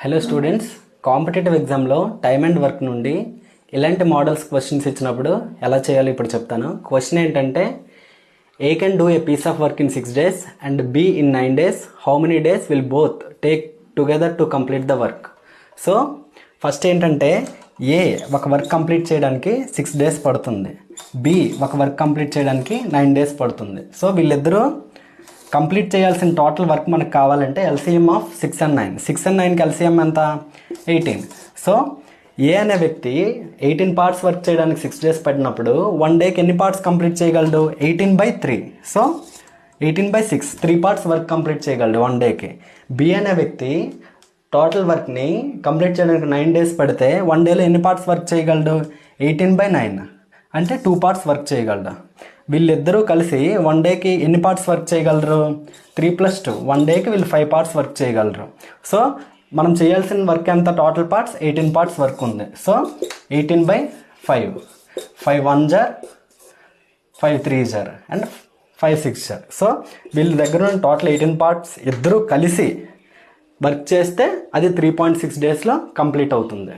Hello students, competitive ఎగ్జామ్లో time and work నుండి ఇలాంటి మోడల్స్ క్వశ్చన్స్ ఇచ్చినప్పుడు ఎలా చేయాలో ఇప్పుడు చెప్తాను. క్వశ్చన్ ఏంటంటే A can do a piece of work in 6 days and B in 9 days. How many days will both take together to complete the work? So first ఏంటంటే A ఒక వర్క్ కంప్లీట్ చేయడానికి 6 days పడుతుంది, B ఒక work complete చేయడానికి 9 days పడుతుంది. So వీళ్ళిద్దరూ complete చేయాల్సిన total work మనకు కావాలంటే ఎల్సిఎం ఆఫ్ 6 and 9. 6 and 9కి ఎల్సిఎం ఎంత? 18. సో ఏ అనే వ్యక్తి 18 parts వర్క్ చేయడానికి 6 days పడినప్పుడు 1 dayకి ఎన్ని పార్ట్స్ కంప్లీట్ చేయగలడు? 18/3. సో 18/6 3 parts వర్క్ కంప్లీట్ చేయగలడు 1 dayకి. బి అనే వ్యక్తి టోటల్ వర్క్ని కంప్లీట్ చేయడానికి 9 days పడితే 1 dayలో ఎన్ని పార్ట్స్ వర్క్ చేయగలడు? 18/9 అంటే 2 parts వర్క్ చేయగలడు. వీళ్ళిద్దరూ కలిసి 1 dayకి ఎన్ని పార్ట్స్ వర్క్ చేయగలరు? 3 + 2. 1 dayకి వీళ్ళు 5 parts వర్క్ చేయగలరు. సో మనం చేయాల్సిన వర్క్ ఎంత? టోటల్ పార్ట్స్ 18 parts వర్క్ ఉంది. So 18/5. 5 1 jar, 5 3 jar and 5 6 jar. So వీళ్ళ దగ్గర ఉన్న టోటల్ 18 parts ఇద్దరూ కలిసి వర్క్ చేస్తే అది 3.6 daysలో కంప్లీట్ అవుతుంది.